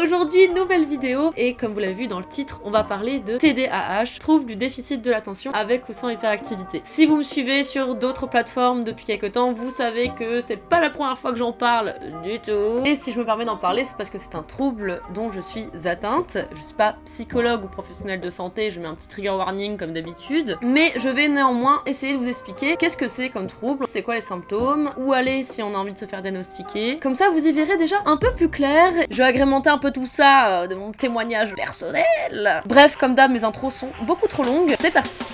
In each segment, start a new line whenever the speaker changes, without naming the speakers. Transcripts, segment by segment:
Aujourd'hui, nouvelle vidéo et comme vous l'avez vu dans le titre, on va parler de TDAH, trouble du déficit de l'attention avec ou sans hyperactivité. Si vous me suivez sur d'autres plateformes depuis quelques temps, vous savez que c'est pas la première fois que j'en parle du tout. Et si je me permets d'en parler, c'est parce que c'est un trouble dont je suis atteinte. Je suis pas psychologue ou professionnelle de santé, je mets un petit trigger warning comme d'habitude, mais je vais néanmoins essayer de vous expliquer qu'est-ce que c'est comme trouble, c'est quoi les symptômes, où aller si on a envie de se faire diagnostiquer. Comme ça, vous y verrez déjà un peu plus clair. Je vais agrémenter un peu tout ça de mon témoignage personnel. Bref, comme d'hab, mes intros sont beaucoup trop longues. C'est parti.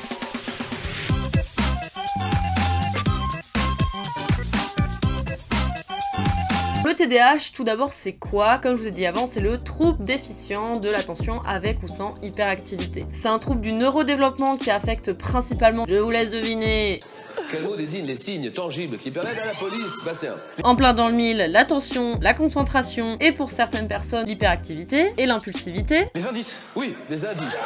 Le TDAH, tout d'abord, c'est quoi? Comme je vous ai dit avant, c'est le trouble déficient de l'attention avec ou sans hyperactivité. C'est un trouble du neurodéveloppement qui affecte principalement, je vous laisse deviner,
quel mot désigne les signes tangibles qui permettent à la police, Bastien?
en plein dans le mille, l'attention, la concentration et pour certaines personnes, l'hyperactivité et l'impulsivité.
Les indices. Oui, les indices.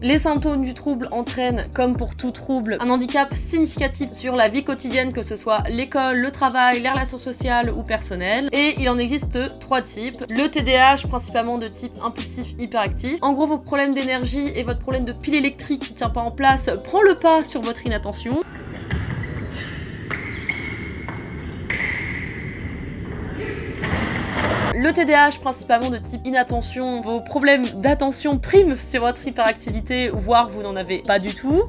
Les symptômes du trouble entraînent, comme pour tout trouble, un handicap significatif sur la vie quotidienne, que ce soit l'école, le travail, les relations sociales ou personnelles. Et il en existe 3 types. Le TDAH, principalement de type impulsif hyperactif. En gros, vos problèmes d'énergie et votre problème de pile électrique qui tient pas en place prend le pas sur votre inattention. Le TDAH, principalement de type inattention, vos problèmes d'attention priment sur votre hyperactivité, voire vous n'en avez pas du tout.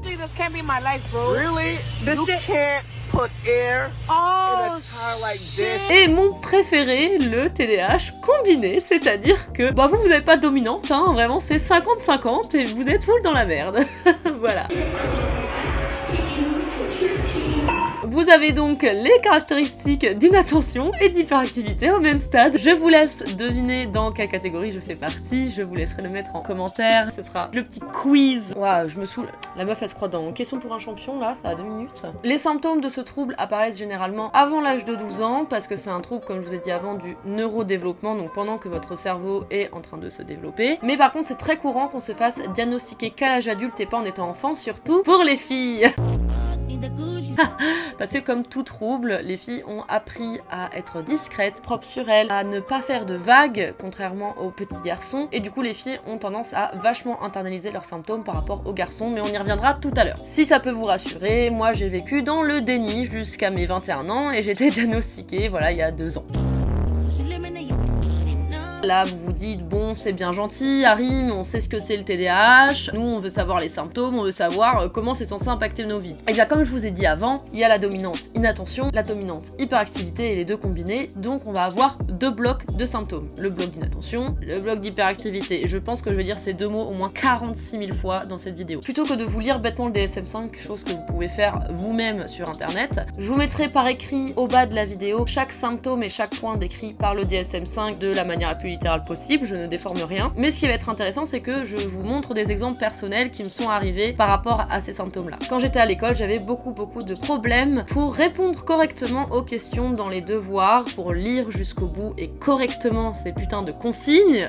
Et mon préféré, le TDAH combiné, c'est-à-dire que vous n'avez pas de dominante, hein, vraiment c'est 50-50 et vous êtes full dans la merde. Voilà. Vous avez donc les caractéristiques d'inattention et d'hyperactivité au même stade. Je vous laisse deviner dans quelle catégorie je fais partie. Je vous laisserai le mettre en commentaire. Ce sera le petit quiz. Waouh, je me saoule. La meuf, elle se croit dans Question pour un champion, là, ça a 2 minutes. Les symptômes de ce trouble apparaissent généralement avant l'âge de 12 ans, parce que c'est un trouble, comme je vous ai dit avant, du neurodéveloppement, donc pendant que votre cerveau est en train de se développer. Mais par contre, c'est très courant qu'on se fasse diagnostiquer qu'à l'âge adulte et pas en étant enfant, surtout pour les filles. Parce que comme tout trouble, les filles ont appris à être discrètes, propres sur elles, à ne pas faire de vagues, contrairement aux petits garçons. Et du coup, les filles ont tendance à vachement internaliser leurs symptômes par rapport aux garçons, mais on y reviendra tout à l'heure. Si ça peut vous rassurer, moi j'ai vécu dans le déni jusqu'à mes 21 ans et j'étais diagnostiquée, voilà, il y a 2 ans. Là, vous vous dites, bon, c'est bien gentil, Harry, mais on sait ce que c'est le TDAH, nous, on veut savoir les symptômes, on veut savoir comment c'est censé impacter nos vies. Et bien, comme je vous ai dit avant, il y a la dominante inattention, la dominante hyperactivité et les deux combinés, donc on va avoir 2 blocs de symptômes. Le bloc d'inattention, le bloc d'hyperactivité. Et je pense que je vais dire ces 2 mots au moins 46 000 fois dans cette vidéo. Plutôt que de vous lire bêtement le DSM-5, chose que vous pouvez faire vous-même sur internet, je vous mettrai par écrit au bas de la vidéo chaque symptôme et chaque point décrit par le DSM-5 de la manière la plus littérale possible, je ne déforme rien. Mais ce qui va être intéressant, c'est que je vous montre des exemples personnels qui me sont arrivés par rapport à ces symptômes-là. Quand j'étais à l'école, j'avais beaucoup de problèmes pour répondre correctement aux questions dans les devoirs, pour lire jusqu'au bout et correctement ces putains de consignes.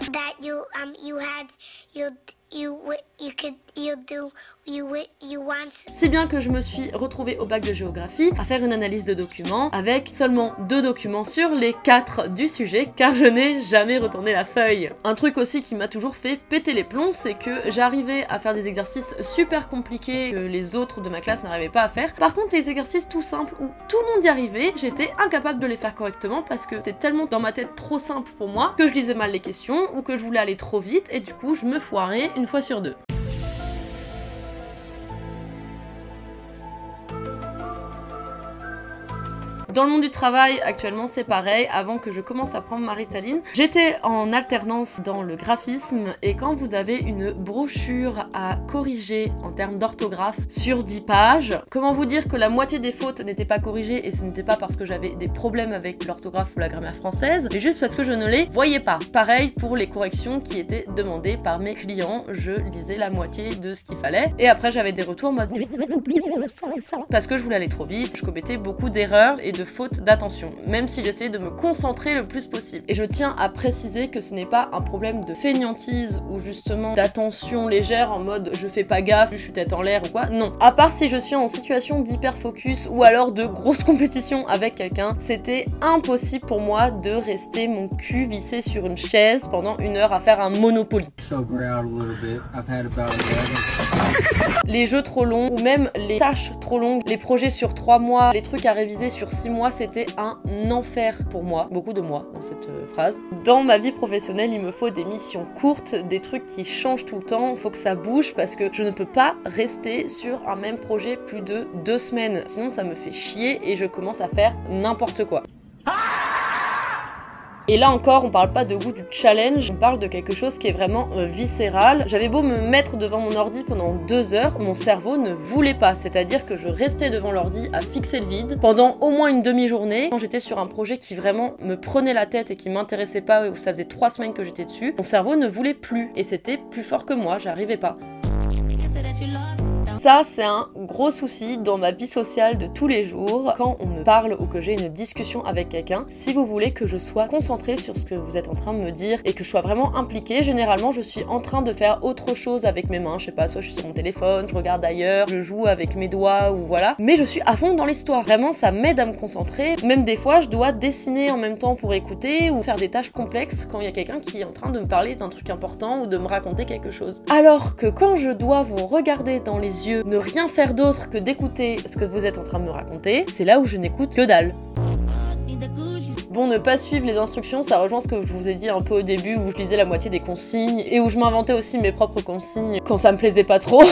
Si bien que je me suis retrouvée au bac de géographie à faire une analyse de documents avec seulement 2 documents sur les 4 du sujet car je n'ai jamais retourné la feuille. Un truc aussi qui m'a toujours fait péter les plombs, c'est que j'arrivais à faire des exercices super compliqués que les autres de ma classe n'arrivaient pas à faire. Par contre, les exercices tout simples où tout le monde y arrivait, j'étais incapable de les faire correctement parce que c'est tellement dans ma tête trop simple pour moi que je lisais mal les questions ou que je voulais aller trop vite et du coup je me foirais une fois sur 2. Dans le monde du travail, actuellement, c'est pareil. Avant que je commence à prendre ma Ritaline, j'étais en alternance dans le graphisme et quand vous avez une brochure à corriger en termes d'orthographe sur 10 pages, comment vous dire que la moitié des fautes n'étaient pas corrigées et ce n'était pas parce que j'avais des problèmes avec l'orthographe ou la grammaire française, mais juste parce que je ne les voyais pas. Pareil pour les corrections qui étaient demandées par mes clients, je lisais la moitié de ce qu'il fallait et après j'avais des retours en mode parce que je voulais aller trop vite, je commettais beaucoup d'erreurs et de de faute d'attention, même si j'essayais de me concentrer le plus possible. Et je tiens à préciser que ce n'est pas un problème de fainéantise ou justement d'attention légère en mode je fais pas gaffe, je suis tête en l'air ou quoi, non. À part si je suis en situation d'hyper focus ou alors de grosse compétition avec quelqu'un, c'était impossible pour moi de rester mon cul vissé sur une chaise pendant 1 heure à faire un Monopoly. Les jeux trop longs ou même les tâches trop longues, les projets sur 3 mois, les trucs à réviser sur 6 mois, c'était un enfer pour moi. Beaucoup de moi dans cette phrase. Dans ma vie professionnelle, il me faut des missions courtes, des trucs qui changent tout le temps, il faut que ça bouge parce que je ne peux pas rester sur un même projet plus de 2 semaines. Sinon ça me fait chier et je commence à faire n'importe quoi. Et là encore, on parle pas de goût du challenge, on parle de quelque chose qui est vraiment viscéral. J'avais beau me mettre devant mon ordi pendant 2 heures, mon cerveau ne voulait pas. C'est-à-dire que je restais devant l'ordi à fixer le vide pendant au moins une demi-journée. Quand j'étais sur un projet qui vraiment me prenait la tête et qui m'intéressait pas, où ça faisait 3 semaines que j'étais dessus, mon cerveau ne voulait plus. Et c'était plus fort que moi, j'arrivais pas. Ça, c'est un gros souci dans ma vie sociale de tous les jours. Quand on me parle ou que j'ai une discussion avec quelqu'un, si vous voulez que je sois concentrée sur ce que vous êtes en train de me dire et que je sois vraiment impliquée, généralement, je suis en train de faire autre chose avec mes mains. Je sais pas, soit je suis sur mon téléphone, je regarde ailleurs, je joue avec mes doigts ou voilà. Mais je suis à fond dans l'histoire. Vraiment, ça m'aide à me concentrer. Même des fois, je dois dessiner en même temps pour écouter ou faire des tâches complexes quand il y a quelqu'un qui est en train de me parler d'un truc important ou de me raconter quelque chose. Alors que quand je dois vous regarder dans les yeux, ne rien faire d'autre que d'écouter ce que vous êtes en train de me raconter, c'est là où je n'écoute que dalle. Bon, ne pas suivre les instructions, ça rejoint ce que je vous ai dit un peu au début, où je lisais la moitié des consignes, et où je m'inventais aussi mes propres consignes quand ça me plaisait pas trop.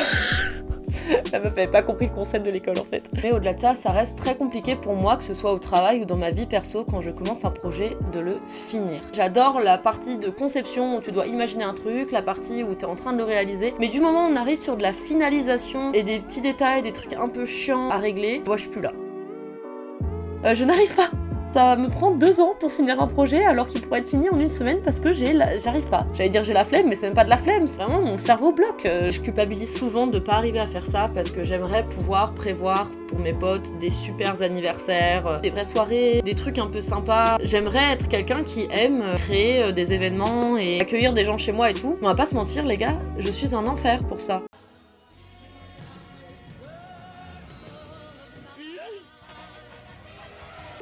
La meuf avait pas compris le concept de l'école en fait. Mais au-delà de ça, ça reste très compliqué pour moi, que ce soit au travail ou dans ma vie perso, quand je commence un projet, de le finir. J'adore la partie de conception où tu dois imaginer un truc, la partie où t'es en train de le réaliser, mais du moment où on arrive sur de la finalisation et des petits détails, des trucs un peu chiants à régler, moi je suis plus là. Je n'arrive pas. Ça me prend 2 ans pour finir un projet alors qu'il pourrait être fini en 1 semaine parce que j'arrive pas. J'allais dire j'ai la flemme, mais c'est même pas de la flemme, c'est vraiment mon cerveau bloque. Je culpabilise souvent de pas arriver à faire ça parce que j'aimerais pouvoir prévoir pour mes potes des super anniversaires, des vraies soirées, des trucs un peu sympas. J'aimerais être quelqu'un qui aime créer des événements et accueillir des gens chez moi et tout. On va pas se mentir les gars, je suis un enfer pour ça.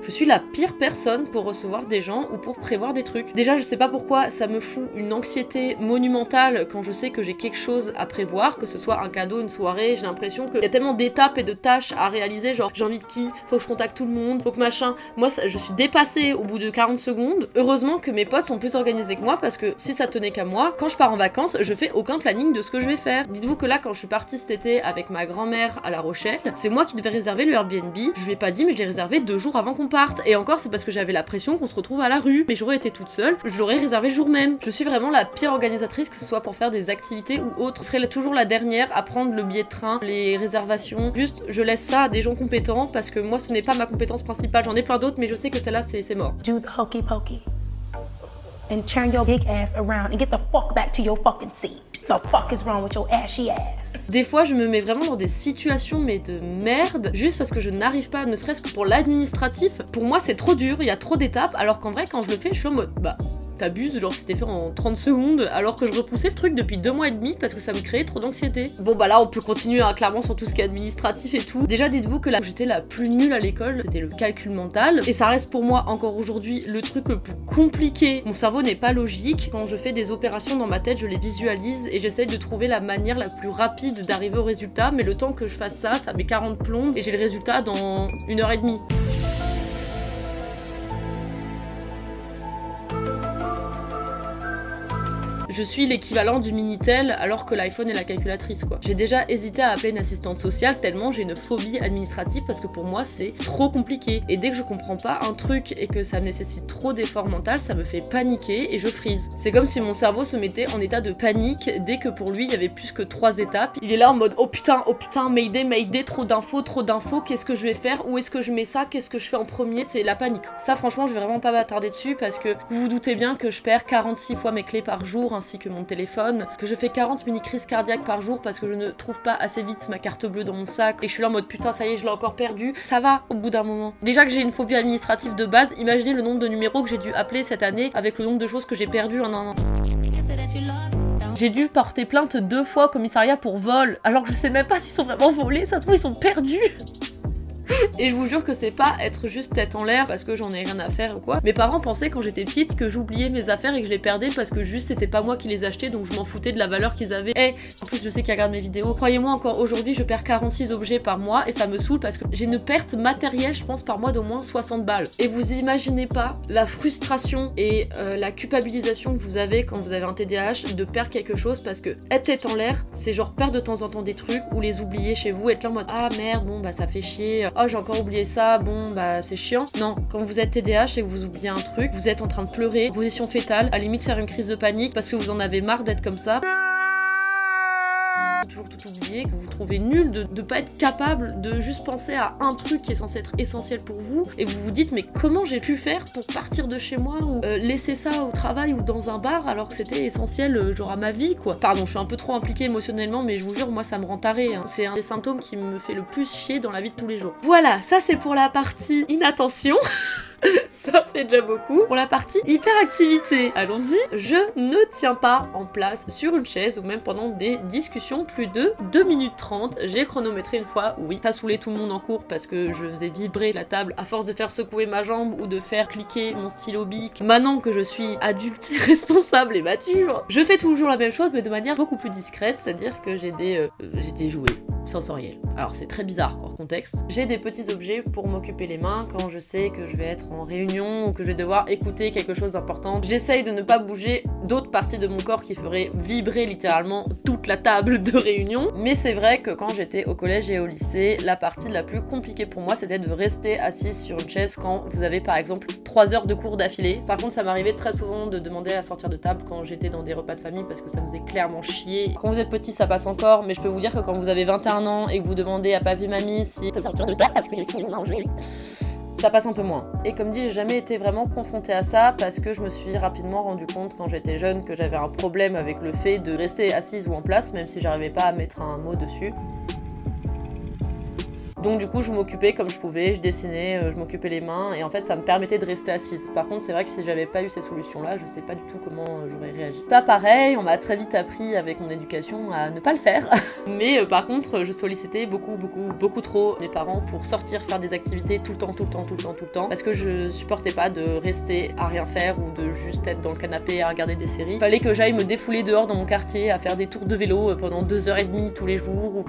Je suis la pire personne pour recevoir des gens ou pour prévoir des trucs. Déjà, je sais pas pourquoi ça me fout une anxiété monumentale quand je sais que j'ai quelque chose à prévoir, que ce soit un cadeau, une soirée. J'ai l'impression qu'il y a tellement d'étapes et de tâches à réaliser, genre j'ai envie de qui, faut que je contacte tout le monde, faut que machin. Moi, je suis dépassée au bout de 40 secondes. Heureusement que mes potes sont plus organisés que moi parce que si ça tenait qu'à moi, quand je pars en vacances, je fais aucun planning de ce que je vais faire. Dites-vous que là, quand je suis partie cet été avec ma grand-mère à La Rochelle, c'est moi qui devais réserver le Airbnb. Je lui ai pas dit, mais j'ai réservé 2 jours avant qu'on parte. Et encore, c'est parce que j'avais la pression qu'on se retrouve à la rue. Mais j'aurais été toute seule, je l'aurais réservé le jour même. Je suis vraiment la pire organisatrice, que ce soit pour faire des activités ou autre. Je serais toujours la dernière à prendre le billet de train, les réservations. Juste, je laisse ça à des gens compétents parce que moi, ce n'est pas ma compétence principale. J'en ai plein d'autres, mais je sais que celle-là, c'est mort.
Do the hokey pokey and turn your big ass around and get the fuck back to your fucking seat. The fuck is wrong with your ashy ass?
Des fois, je me mets vraiment dans des situations mais de merde, juste parce que je n'arrive pas, ne serait-ce que pour l'administratif. Pour moi, c'est trop dur, il y a trop d'étapes, alors qu'en vrai, quand je le fais, je suis en mode, bah, t'abuses, genre c'était fait en 30 secondes, alors que je repoussais le truc depuis 2 mois et demi parce que ça me créait trop d'anxiété. Bon bah là, on peut continuer hein, clairement sur tout ce qui est administratif et tout. Déjà, dites-vous que là où j'étais la plus nulle à l'école, c'était le calcul mental, et ça reste pour moi encore aujourd'hui le truc le plus compliqué. Mon cerveau n'est pas logique, quand je fais des opérations dans ma tête, je les visualise et j'essaye de trouver la manière la plus rapide d'arriver au résultat, mais le temps que je fasse ça, ça met 40 plombes et j'ai le résultat dans 1h30. Je suis l'équivalent du Minitel alors que l'iPhone est la calculatrice quoi. J'ai déjà hésité à appeler une assistante sociale tellement j'ai une phobie administrative parce que pour moi c'est trop compliqué. Et dès que je comprends pas un truc et que ça me nécessite trop d'effort mental, ça me fait paniquer et je freeze. C'est comme si mon cerveau se mettait en état de panique dès que pour lui il y avait plus que 3 étapes. Il est là en mode oh putain, mayday, trop d'infos, qu'est-ce que je vais faire, où est-ce que je mets ça, qu'est-ce que je fais en premier, c'est la panique. Ça franchement je vais vraiment pas m'attarder dessus parce que vous vous doutez bien que je perds 46 fois mes clés par jour ainsi que mon téléphone, que je fais 40 mini-crises cardiaques par jour parce que je ne trouve pas assez vite ma carte bleue dans mon sac, et je suis là en mode putain ça y est je l'ai encore perdu, ça va au bout d'un moment. Déjà que j'ai une phobie administrative de base, imaginez le nombre de numéros que j'ai dû appeler cette année avec le nombre de choses que j'ai perdues en un an. J'ai dû porter plainte 2 fois au commissariat pour vol, alors que je sais même pas s'ils sont vraiment volés, ça se trouve ils sont perdus. Et je vous jure que c'est pas être juste tête en l'air parce que j'en ai rien à faire ou quoi. Mes parents pensaient quand j'étais petite que j'oubliais mes affaires et que je les perdais parce que juste c'était pas moi qui les achetais, donc je m'en foutais de la valeur qu'ils avaient. Et en plus je sais qu'ils regardent mes vidéos. Croyez-moi, encore aujourd'hui je perds 46 objets par mois et ça me saoule parce que j'ai une perte matérielle je pense par mois d'au moins 60 balles. Et vous imaginez pas la frustration et la culpabilisation que vous avez quand vous avez un TDAH de perdre quelque chose, parce que être tête en l'air c'est genre perdre de temps en temps des trucs ou les oublier chez vous, être là en mode ah merde bon bah ça fait chier, oh j'ai encore oublié ça, bon bah c'est chiant. Non, quand vous êtes TDAH et que vous oubliez un truc, vous êtes en train de pleurer, position fétale, à la limite faire une crise de panique parce que vous en avez marre d'être comme ça. Toujours tout oublier, que vous vous trouvez nul de pas être capable de juste penser à un truc qui est censé être essentiel pour vous, et vous vous dites mais comment j'ai pu faire pour partir de chez moi ou laisser ça au travail ou dans un bar alors que c'était essentiel genre à ma vie quoi. Pardon, je suis un peu trop impliquée émotionnellement mais je vous jure moi ça me rend tarée, hein. C'est un des symptômes qui me fait le plus chier dans la vie de tous les jours. Voilà, ça c'est pour la partie inattention. Ça fait déjà beaucoup. Pour la partie hyperactivité, allons-y. Je ne tiens pas en place sur une chaise ou même pendant des discussions plus de 2 minutes 30. J'ai chronométré une fois, oui, ça saoulait tout le monde en cours parce que je faisais vibrer la table à force de faire secouer ma jambe ou de faire cliquer mon stylo bic. Maintenant que je suis adulte, responsable et mature, je fais toujours la même chose mais de manière beaucoup plus discrète, c'est-à-dire que j'ai des jouets sensoriels. Alors c'est très bizarre hors contexte. J'ai des petits objets pour m'occuper les mains quand je sais que je vais être en réunion ou que je vais devoir écouter quelque chose d'important. J'essaye de ne pas bouger d'autres parties de mon corps qui feraient vibrer littéralement toute la table de réunion. Mais c'est vrai que quand j'étais au collège et au lycée, la partie la plus compliquée pour moi c'était de rester assise sur une chaise quand vous avez par exemple 3 heures de cours d'affilée. Par contre ça m'arrivait très souvent de demander à sortir de table quand j'étais dans des repas de famille parce que ça me faisait clairement chier. Quand vous êtes petit ça passe encore, mais je peux vous dire que quand vous avez 21 ans et que vous demandez à papy mamie si ça passe un peu moins. Et comme dit, j'ai jamais été vraiment confrontée à ça parce que je me suis rapidement rendu compte quand j'étais jeune que j'avais un problème avec le fait de rester assise ou en place, même si j'arrivais pas à mettre un mot dessus. Donc du coup je m'occupais comme je pouvais, je dessinais, je m'occupais les mains et en fait ça me permettait de rester assise. Par contre c'est vrai que si j'avais pas eu ces solutions là, je sais pas du tout comment j'aurais réagi. Ça pareil, on m'a très vite appris avec mon éducation à ne pas le faire. Mais par contre je sollicitais beaucoup trop mes parents pour sortir, faire des activités tout le temps parce que je supportais pas de rester à rien faire ou de juste être dans le canapé à regarder des séries. Fallait que j'aille me défouler dehors dans mon quartier à faire des tours de vélo pendant 2h30 tous les jours.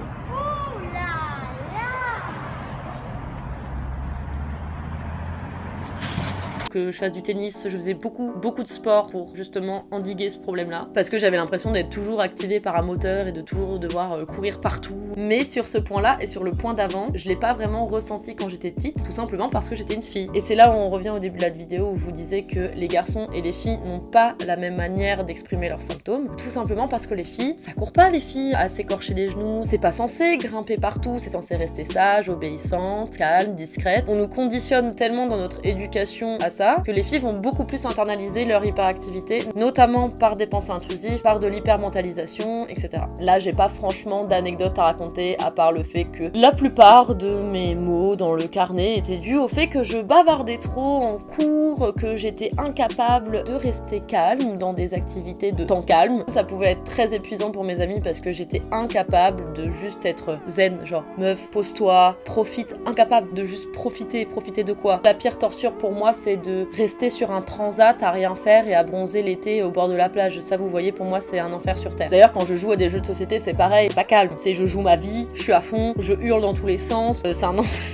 Que je fasse du tennis, je faisais beaucoup de sport pour justement endiguer ce problème-là, parce que j'avais l'impression d'être toujours activée par un moteur et de toujours devoir courir partout. Mais sur ce point-là et sur le point d'avant, je l'ai pas vraiment ressenti quand j'étais petite, tout simplement parce que j'étais une fille. Et c'est là où on revient au début de la vidéo où je vous disais que les garçons et les filles n'ont pas la même manière d'exprimer leurs symptômes, tout simplement parce que les filles, ça court pas les filles à s'écorcher les genoux, c'est pas censé grimper partout, c'est censé rester sage, obéissante, calme, discrète. On nous conditionne tellement dans notre éducation à ça, que les filles vont beaucoup plus internaliser leur hyperactivité, notamment par des pensées intrusives, par de l'hypermentalisation, etc. Là, j'ai pas franchement d'anecdotes à raconter, à part le fait que la plupart de mes mots dans le carnet étaient dus au fait que je bavardais trop en cours, que j'étais incapable de rester calme dans des activités de temps calme. Ça pouvait être très épuisant pour mes amis parce que j'étais incapable de juste être zen, genre meuf, pose-toi, profite, incapable de juste profiter de quoi? La pire torture pour moi, c'est de rester sur un transat à rien faire et à bronzer l'été au bord de la plage. Ça, vous voyez, pour moi, c'est un enfer sur terre. D'ailleurs, quand je joue à des jeux de société, c'est pareil, pas calme. C'est je joue ma vie, je suis à fond, je hurle dans tous les sens, c'est un enfer.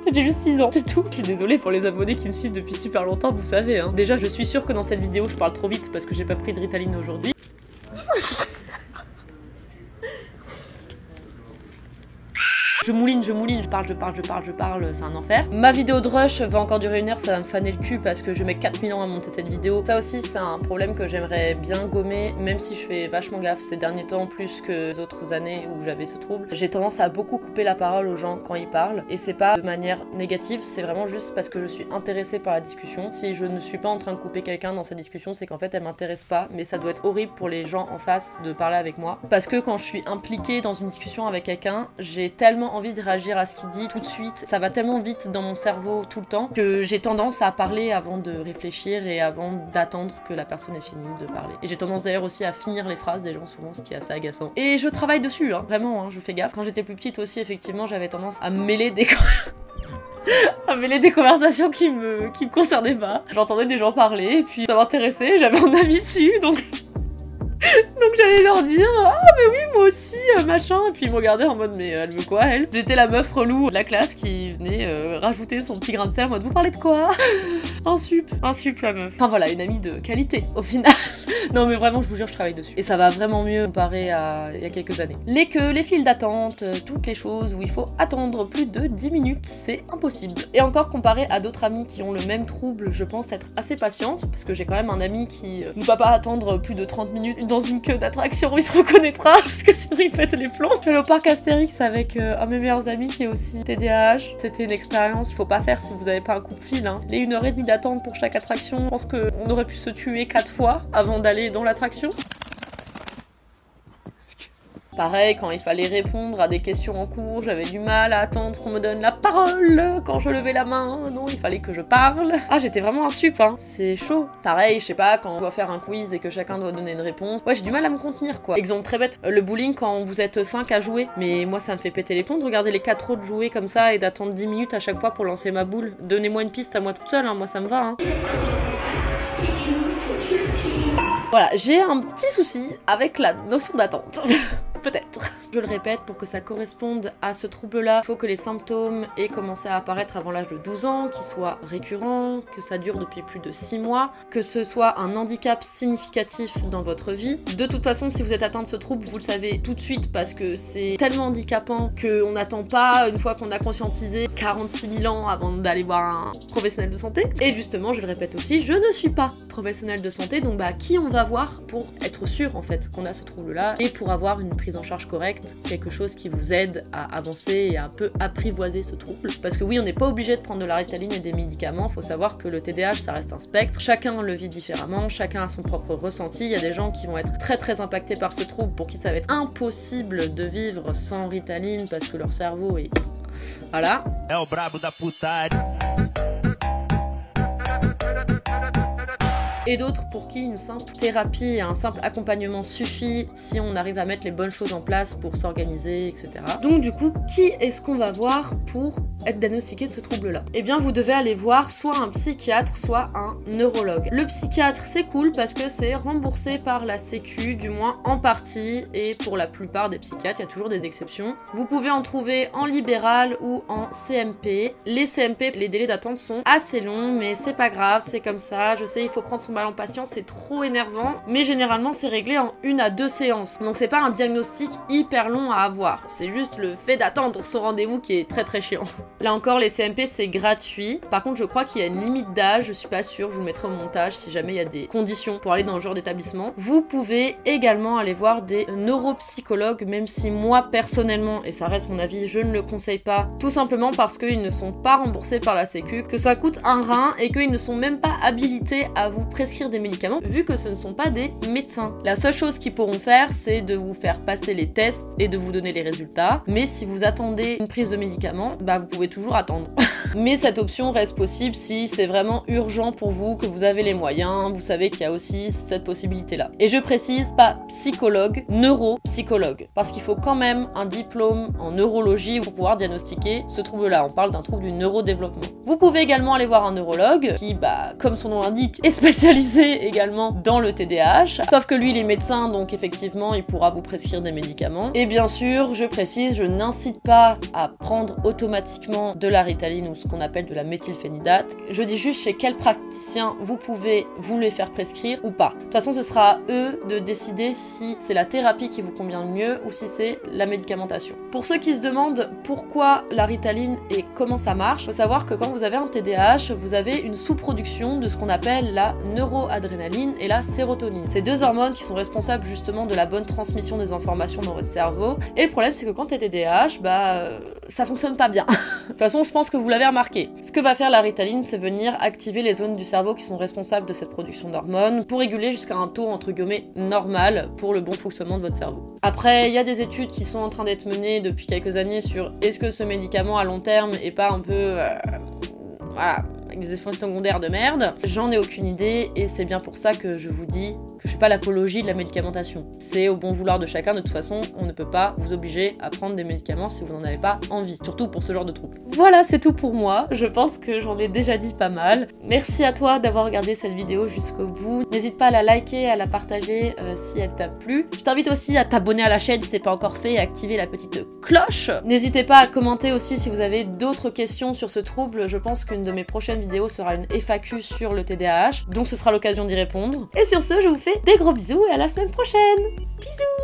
J'ai juste 6 ans, c'est tout. Je suis désolée pour les abonnés qui me suivent depuis super longtemps, vous savez, hein. Déjà, je suis sûre que dans cette vidéo, je parle trop vite parce que j'ai pas pris de Ritaline aujourd'hui. Je mouline, je parle, c'est un enfer. Ma vidéo de rush va encore durer 1 heure, ça va me faner le cul parce que je mets 4000 ans à monter cette vidéo. Ça aussi, c'est un problème que j'aimerais bien gommer, même si je fais vachement gaffe ces derniers temps, plus que les autres années où j'avais ce trouble. J'ai tendance à beaucoup couper la parole aux gens quand ils parlent, et c'est pas de manière négative, c'est vraiment juste parce que je suis intéressée par la discussion. Si je ne suis pas en train de couper quelqu'un dans cette discussion, c'est qu'en fait elle m'intéresse pas, mais ça doit être horrible pour les gens en face de parler avec moi. Parce que quand je suis impliquée dans une discussion avec quelqu'un, j'ai tellement envie de réagir à ce qu'il dit tout de suite, ça va tellement vite dans mon cerveau tout le temps, que j'ai tendance à parler avant de réfléchir et avant d'attendre que la personne ait fini de parler. Et j'ai tendance d'ailleurs aussi à finir les phrases des gens souvent, ce qui est assez agaçant. Et je travaille dessus, hein, vraiment, hein, je fais gaffe. Quand j'étais plus petite aussi, effectivement, j'avais tendance à me mêler des conversations qui me concernaient pas. J'entendais des gens parler et puis ça m'intéressait, j'avais un avis dessus, donc j'allais leur dire « Ah mais oui moi aussi, machin » et puis ils me regardaient en mode « Mais elle veut quoi elle ?» J'étais la meuf relou de la classe qui venait rajouter son petit grain de sel en mode « Vous parlez de quoi ?» Un sup la meuf. Enfin voilà, une amie de qualité au final. Non mais vraiment je vous jure je travaille dessus. Et ça va vraiment mieux comparé à il y a quelques années. Les queues, les files d'attente, toutes les choses où il faut attendre plus de 10 minutes, c'est impossible. Et encore comparé à d'autres amis qui ont le même trouble, je pense être assez patiente, parce que j'ai quand même un ami qui ne va pas attendre plus de 30 minutes dans une queue d'attraction, il se reconnaîtra, parce que sinon il pète les plombs. Je suis allée au parc Astérix avec un de mes meilleurs amis qui est aussi TDAH. C'était une expérience qu'il faut pas faire si vous avez pas un coup de fil, hein. Les 1h30 d'attente pour chaque attraction, je pense qu'on aurait pu se tuer 4 fois avant d'aller dans l'attraction. Pareil, quand il fallait répondre à des questions en cours, j'avais du mal à attendre qu'on me donne la parole quand je levais la main. Non, il fallait que je parle. Ah, j'étais vraiment un sup, hein. C'est chaud. Pareil, je sais pas, quand on doit faire un quiz et que chacun doit donner une réponse. Ouais, j'ai du mal à me contenir, quoi. Exemple très bête, le bowling quand vous êtes 5 à jouer. Mais moi, ça me fait péter les plombs de regarder les 4 autres jouer comme ça et d'attendre 10 minutes à chaque fois pour lancer ma boule. Donnez-moi une piste à moi toute seule, hein. Moi ça me va, hein. Voilà, j'ai un petit souci avec la notion d'attente. Peut-être. Je le répète, pour que ça corresponde à ce trouble-là, il faut que les symptômes aient commencé à apparaître avant l'âge de 12 ans, qu'ils soient récurrents, que ça dure depuis plus de 6 mois, que ce soit un handicap significatif dans votre vie. De toute façon, si vous êtes atteint de ce trouble, vous le savez tout de suite parce que c'est tellement handicapant qu'on n'attend pas, une fois qu'on a conscientisé, 46 000 ans avant d'aller voir un professionnel de santé. Et justement, je le répète aussi, je ne suis pas professionnel de santé, donc qui on va voir pour être sûr en fait qu'on a ce trouble-là et pour avoir une prise en charge correcte, quelque chose qui vous aide à avancer et à un peu apprivoiser ce trouble. Parce que oui, on n'est pas obligé de prendre de la Ritaline et des médicaments, faut savoir que le TDAH ça reste un spectre, chacun le vit différemment, chacun a son propre ressenti, il y a des gens qui vont être très impactés par ce trouble, pour qui ça va être impossible de vivre sans Ritaline parce que leur cerveau est... Voilà.
É o brabo da putaria.
Et d'autres pour qui une simple thérapie et un simple accompagnement suffit si on arrive à mettre les bonnes choses en place pour s'organiser, etc. Donc du coup, qui est-ce qu'on va voir pour être diagnostiqué de ce trouble-là? Eh bien, vous devez aller voir soit un psychiatre, soit un neurologue. Le psychiatre, c'est cool parce que c'est remboursé par la Sécu, du moins en partie, et pour la plupart des psychiatres, il y a toujours des exceptions. Vous pouvez en trouver en libéral ou en CMP. Les CMP, les délais d'attente sont assez longs, mais c'est pas grave, c'est comme ça. Je sais, il faut prendre son mal en patience, c'est trop énervant, mais généralement c'est réglé en 1 à 2 séances. Donc c'est pas un diagnostic hyper long à avoir, c'est juste le fait d'attendre son rendez-vous qui est très chiant. Là encore, les CMP c'est gratuit. Par contre, je crois qu'il y a une limite d'âge, je suis pas sûre, je vous mettrai au montage si jamais il y a des conditions pour aller dans ce genre d'établissement. Vous pouvez également aller voir des neuropsychologues, même si moi personnellement, et ça reste mon avis, je ne le conseille pas, tout simplement parce qu'ils ne sont pas remboursés par la Sécu, que ça coûte un rein et qu'ils ne sont même pas habilités à vous prescrire des médicaments vu que ce ne sont pas des médecins. La seule chose qu'ils pourront faire, c'est de vous faire passer les tests et de vous donner les résultats, mais si vous attendez une prise de médicaments, vous pouvez toujours attendre. Mais cette option reste possible si c'est vraiment urgent pour vous, que vous avez les moyens, vous savez qu'il y a aussi cette possibilité-là. Et je précise, pas psychologue, neuropsychologue, parce qu'il faut quand même un diplôme en neurologie pour pouvoir diagnostiquer ce trouble-là. On parle d'un trouble du neurodéveloppement. Vous pouvez également aller voir un neurologue qui, comme son nom l'indique, est spécialisé également dans le TDAH, sauf que lui il est médecin, donc effectivement il pourra vous prescrire des médicaments. Et bien sûr, je précise, je n'incite pas à prendre automatiquement spécifiquement de la Ritaline ou ce qu'on appelle de la méthylphénidate. Je dis juste chez quel praticien vous pouvez vous les faire prescrire ou pas. De toute façon, ce sera à eux de décider si c'est la thérapie qui vous convient le mieux ou si c'est la médicamentation. Pour ceux qui se demandent pourquoi la Ritaline et comment ça marche, il faut savoir que quand vous avez un TDAH, vous avez une sous-production de ce qu'on appelle la neuroadrénaline et la sérotonine. C'est deux hormones qui sont responsables justement de la bonne transmission des informations dans votre cerveau. Et le problème, c'est que quand t'es TDAH, ça fonctionne pas bien. De toute façon, je pense que vous l'avez remarqué. Ce que va faire la Ritaline, c'est venir activer les zones du cerveau qui sont responsables de cette production d'hormones pour réguler jusqu'à un taux entre guillemets normal pour le bon fonctionnement de votre cerveau. Après, il y a des études qui sont en train d'être menées depuis quelques années sur est-ce que ce médicament à long terme est pas un peu avec des effets secondaires de merde. J'en ai aucune idée et c'est bien pour ça que je vous dis que je suis pas l'apologie de la médicamentation. C'est au bon vouloir de chacun, de toute façon, on ne peut pas vous obliger à prendre des médicaments si vous n'en avez pas envie, surtout pour ce genre de troubles. Voilà, c'est tout pour moi, je pense que j'en ai déjà dit pas mal. Merci à toi d'avoir regardé cette vidéo jusqu'au bout. N'hésite pas à la liker, à la partager si elle t'a plu. Je t'invite aussi à t'abonner à la chaîne si c'est pas encore fait et à activer la petite cloche. N'hésitez pas à commenter aussi si vous avez d'autres questions sur ce trouble. Je pense qu'une de mes prochaines vidéos sera une FAQ sur le TDAH, donc ce sera l'occasion d'y répondre. Et sur ce, je vous fais des gros bisous et à la semaine prochaine. Bisous.